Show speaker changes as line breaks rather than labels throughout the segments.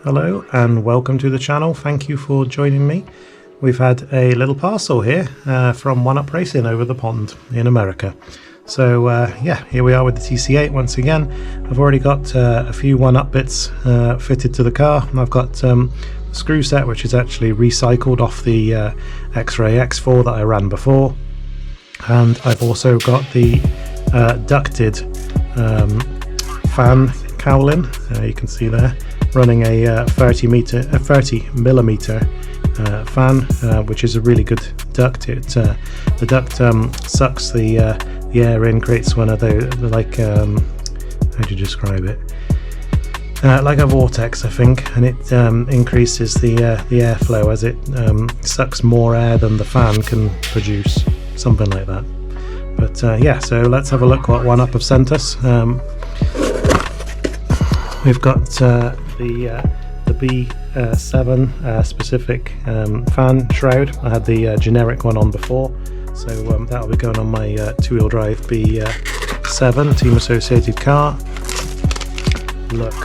Hello and welcome to the channel. Thank you for joining me. We've had a little parcel here from One Up Racing over the pond in America. So yeah, here we are with the TC8 once again. I've already got a few One Up bits fitted to the car. I've got the screw set, which is actually recycled off the Xray X4 that I ran before, and I've also got the ducted fan cowling. You can see there, running a 30 millimeter fan, which is a really good duct. The duct sucks the air in, creates one of those, like how do you describe it? Like a vortex, I think, and it increases the airflow as it sucks more air than the fan can produce, something like that. But yeah, so let's have a look what One Up have sent us. We've got the B7 specific fan shroud. I had the generic one on before, so that'll be going on my two-wheel drive B7 Team Associated car. Look,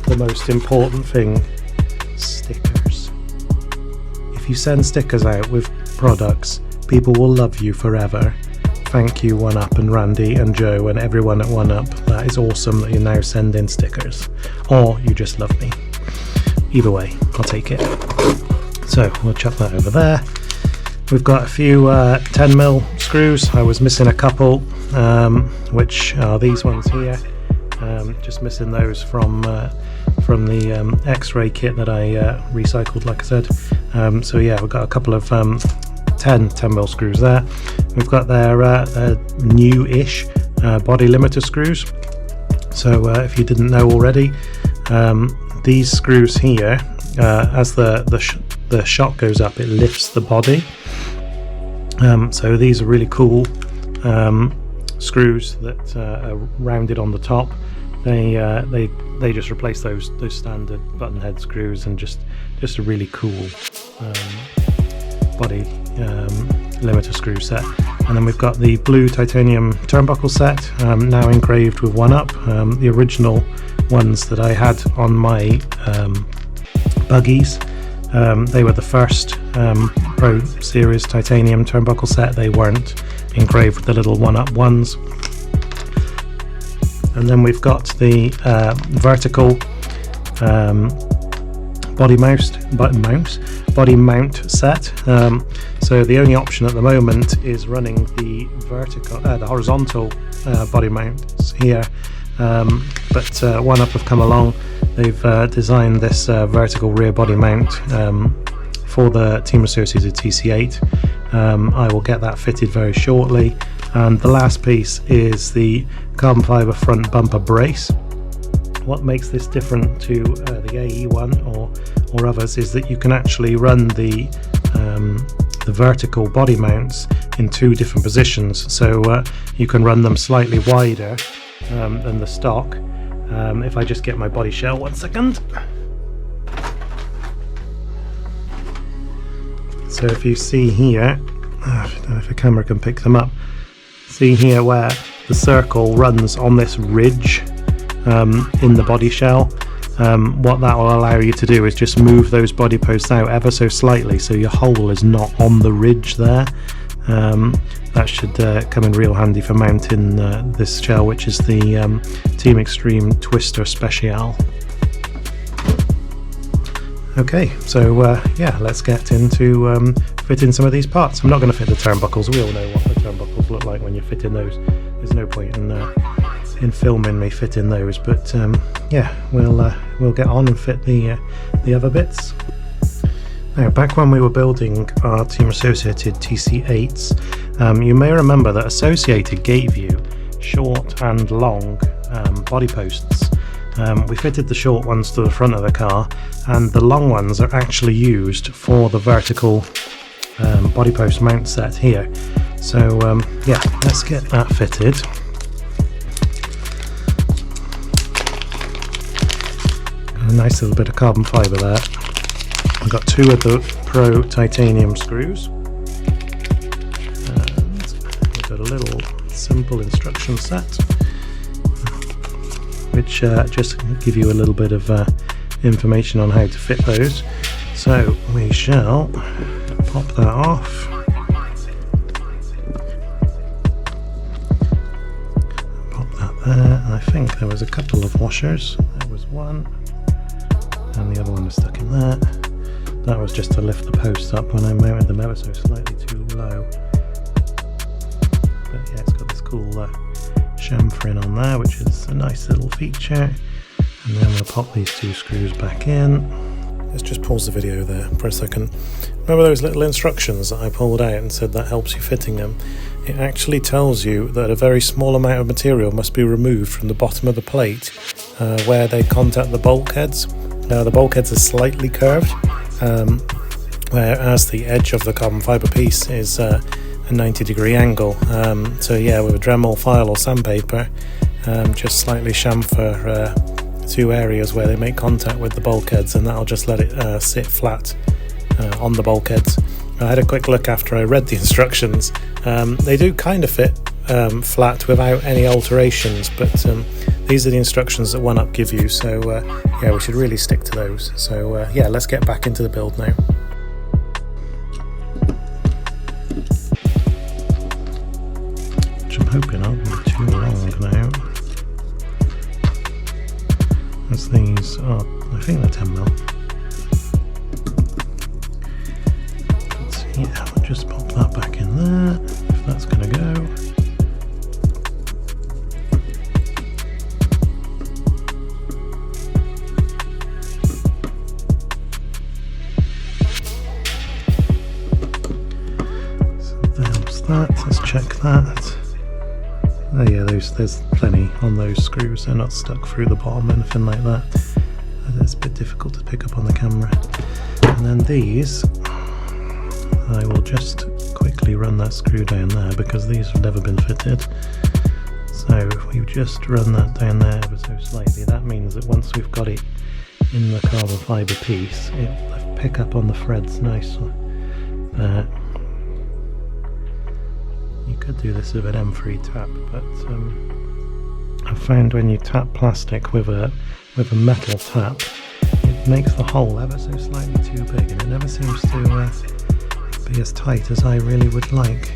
the most important thing, stickers. If you send stickers out with products, people will love you forever. Thank you, One Up and Randy and Joe and everyone at One Up. That is awesome that you now send in stickers, or you just love me. Either way, I'll take it. So we'll chuck that over there. We've got a few 10mm screws. I was missing a couple, which are these ones here. Just missing those from the Xray kit that I recycled, like I said. So yeah, we've got a couple of 10mm screws there. We've got their new-ish body limiter screws. So if you didn't know already, these screws here, as the shot goes up, it lifts the body. So these are really cool screws that are rounded on the top. They just replace those standard button head screws, and just a really cool body limiter screw set. And then we've got the blue titanium turnbuckle set, now engraved with One Up. The original ones that I had on my buggies, they were the first Pro Series titanium turnbuckle set. They weren't engraved with the little One Up ones. And then we've got the vertical body mount set. So the only option at the moment is running the horizontal body mounts here. But One Up have come along. They've designed this vertical rear body mount for the Team Associated TC8. I will get that fitted very shortly. And the last piece is the carbon fiber front bumper brace. What makes this different to the AE one or others is that you can actually run the vertical body mounts in two different positions. So you can run them slightly wider than the stock. If I just get my body shell, 1 second. So if you see here, I don't know if the camera can pick them up. See here where the circle runs on this ridge in the body shell. What that will allow you to do is just move those body posts out ever so slightly, so your hole is not on the ridge there. That should come in real handy for mounting this shell, which is the Team Extreme Twister Special. Okay, so yeah, let's get into fitting some of these parts. I'm not going to fit the turnbuckles. We all know what the turnbuckles look like when you're fitting those. There's no point in filming me fitting those, but yeah, we'll get on and fit the other bits. Now, back when we were building our Team Associated TC8s, you may remember that Associated gave you short and long body posts. We fitted the short ones to the front of the car, and the long ones are actually used for the vertical body post mount set here. So yeah, let's get that fitted. A nice little bit of carbon fibre there. I've got two of the Pro titanium screws. And we've got a little simple instruction set, which just give you a little bit of information on how to fit those. So we shall pop that off. Pop that there. And I think there was a couple of washers. There was one, and the other one was stuck in there. That was just to lift the post up when I mounted them ever so slightly too low. But yeah, it's got this cool chamfering on there, which is a nice little feature. And then we'll pop these two screws back in. Let's just pause the video there for a second. Remember those little instructions that I pulled out and said that helps you fitting them? It actually tells you that a very small amount of material must be removed from the bottom of the plate where they contact the bulkheads. The bulkheads are slightly curved, whereas the edge of the carbon fibre piece is a 90-degree angle. So yeah, with a Dremel file or sandpaper, just slightly chamfer two areas where they make contact with the bulkheads, and that'll just let it sit flat on the bulkheads. I had a quick look after I read the instructions. They do kind of fit flat without any alterations, but these are the instructions that 1UP give you, so yeah, we should really stick to those. So yeah, let's get back into the build now. Which I'm hoping aren't going to be too long now, as these are, I think they're 10mm. But yeah, we'll just pop that back in there, if that's going to go. That, let's check that. Oh yeah, there's plenty on those screws, they're not stuck through the bottom, anything like that. It's a bit difficult to pick up on the camera. And then these, I will just quickly run that screw down there because these have never been fitted. So if we just run that down there ever so slightly, that means that once we've got it in the carbon fibre piece, it'll pick up on the threads nicely. You could do this with an M3 tap, but I found when you tap plastic with a metal tap, it makes the hole ever so slightly too big, and it never seems to be as tight as I really would like.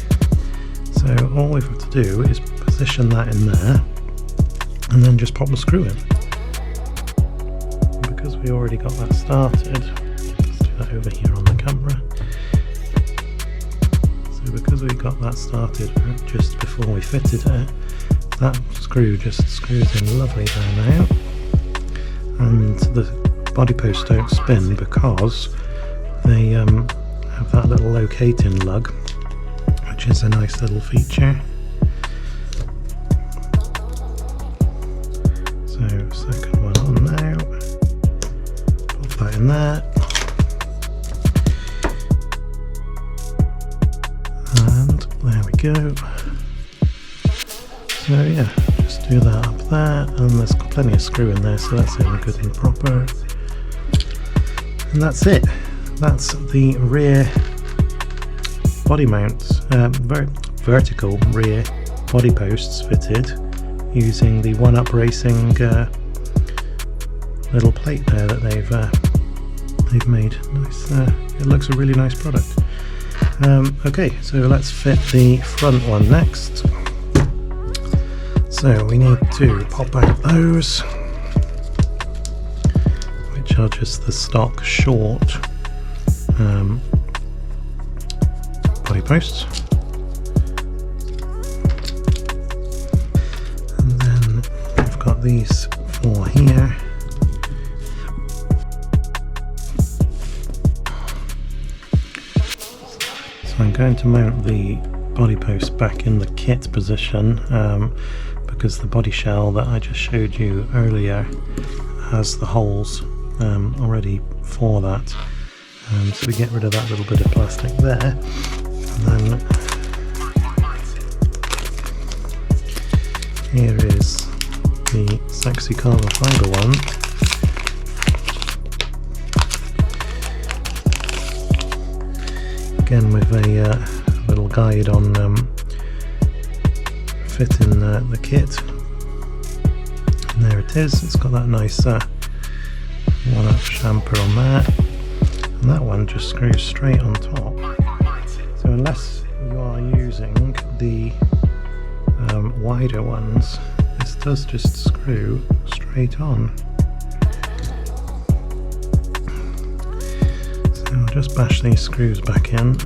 So all we've got to do is position that in there, and then just pop the screw in. And because we already got that started, let's do that over here on the camera. Because we got that started just before we fitted it, that screw just screws in lovely there now, and the body posts don't spin because they have that little locating lug, which is a nice little feature. So second one on now, pop that in there. There we go. So yeah, just do that up there, and there's plenty of screw in there, so that's in good and proper. And that's it. That's the rear body mounts, vertical rear body posts fitted using the 1UP Racing little plate there that they've made. Nice. It looks a really nice product. Okay, so let's fit the front one next. So we need to pop out those, which are just the stock short body posts. And then we've got these four here. I'm going to mount the body post back in the kit position because the body shell that I just showed you earlier has the holes already for that. So we get rid of that little bit of plastic there, and then here is the sexy carbon fibre one. Again with a little guide on fitting the kit, and there it is. It's got that nice 1 chamfer on that, and that one just screws straight on top. So unless you are using the wider ones, this does just screw straight on. So I'll just bash these screws back in.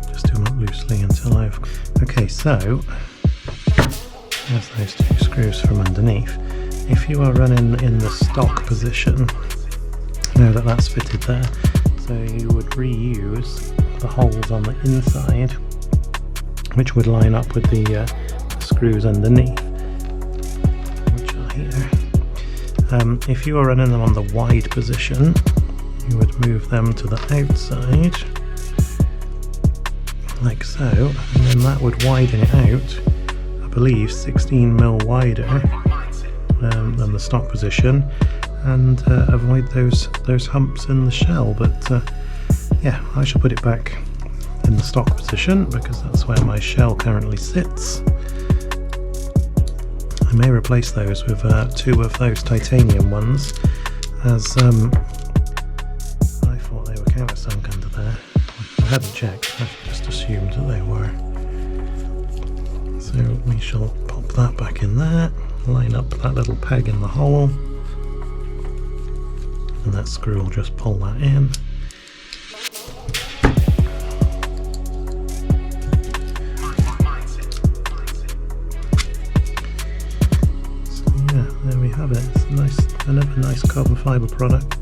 Just do them up loosely until I've... Okay, so there's those 2 screws from underneath. If you are running in the stock position, know that that's fitted there, so you would reuse the holes on the inside, which would line up with the screws underneath, which are here. If you are running them on the wide position, you would move them to the outside, like so, and then that would widen it out, I believe 16mm wider than the stock position, and avoid those humps in the shell. But yeah, I shall put it back in the stock position because that's where my shell currently sits. I may replace those with 2 of those titanium ones, as I thought they were countersunk under there. I hadn't checked, I just assumed that they were. So we shall pop that back in there, line up that little peg in the hole, and that screw will just pull that in. So yeah, there we have it. It's another nice carbon fibre product,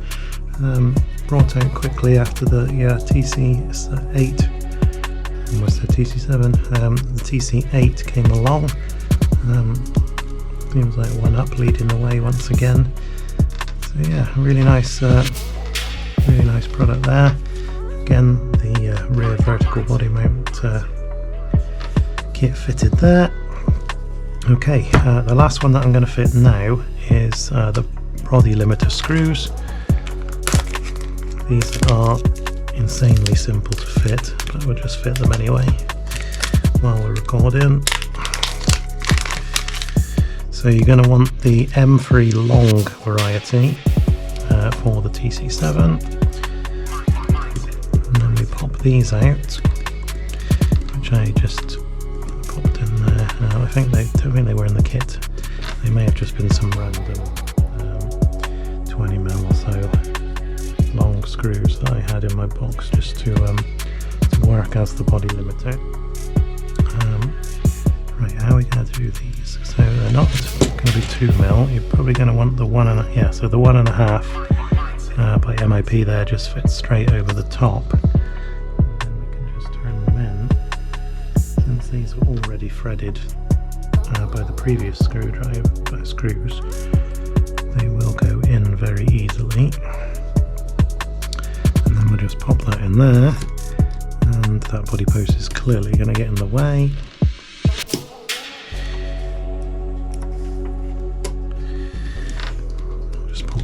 brought out quickly after the TC8, almost the TC7, the TC8 came along. Seems like one up leading the way once again. So yeah, really nice product there. Again, the rear vertical body mount kit fitted there. Okay, the last one that I'm going to fit now is the body limiter screws. These are insanely simple to fit, but we'll just fit them anyway while we're recording. So you're going to want the M3 long variety for the TC7, and then we pop these out, which I just popped in there. I don't think they were in the kit. They may have just been some random 20mm or so long screws that I had in my box just to work as the body limiter. Right, how are we going to do these? So they're not going to be 2mm. You're probably going to want the 1.5. Yeah, so the 1.5 by MIP there just fits straight over the top. And then we can just turn them in. Since these are already threaded by the previous screws, they will go in very easily. And then we'll just pop that in there, and that body post is clearly going to get in the way.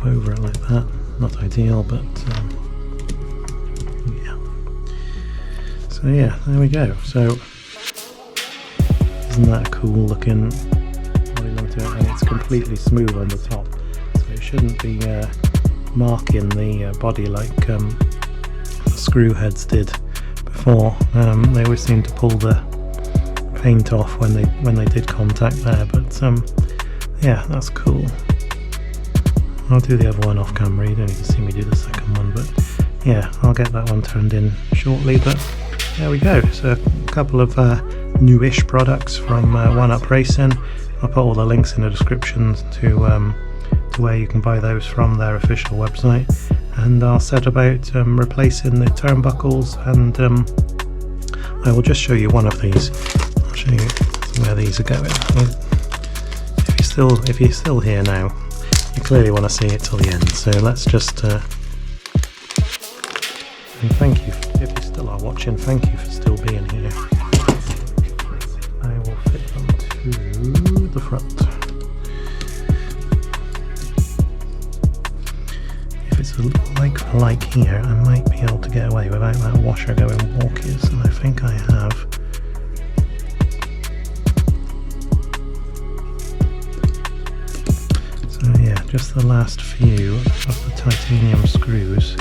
Over it like that. Not ideal, but yeah. So yeah, there we go. So isn't that a cool looking body limiter? And it's completely smooth on the top, so it shouldn't be marking the body like the screw heads did before. They always seem to pull the paint off when they did contact there, but yeah, that's cool. I'll do the other one off camera, you don't need to see me do the second one, but yeah, I'll get that one turned in shortly. But there we go, so a couple of newish products from One Up Racing. I'll put all the links in the description to where you can buy those from their official website, and I'll set about replacing the turnbuckles, and I will just show you one of these. I'll show you where these are going. If you're still here now, you clearly want to see it till the end, so let's just and thank you if you still are watching, thank you for still being here. I will fit them to the front. If it's a like for like here, I might be able to get away without that washer going walkies, and I think I have. just the last few of the titanium screws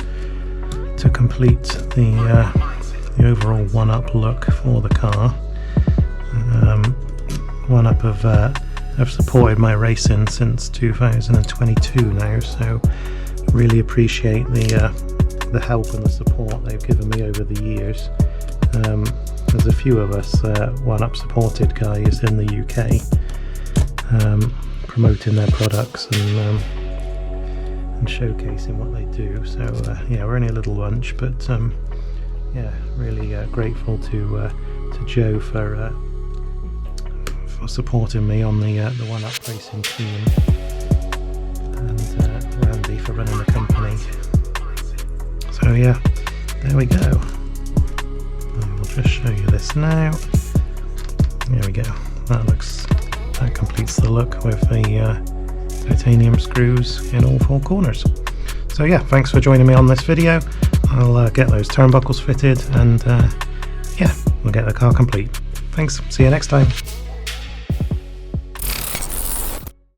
to complete the overall one-up look for the car. One-up have supported my racing since 2022 now, so really appreciate the help and the support they've given me over the years. There's a few of us one-up supported guys in the UK promoting their products and showcasing what they do, so yeah, we're only a little bunch, but yeah, really grateful to Joe for supporting me on the one-up racing team, and Randy for running the company. So yeah, there we go. I'll just show you this now. There we go. That completes the look with the titanium screws in all four corners. So yeah, thanks for joining me on this video. I'll get those turnbuckles fitted, and yeah, we'll get the car complete. Thanks, see you next time.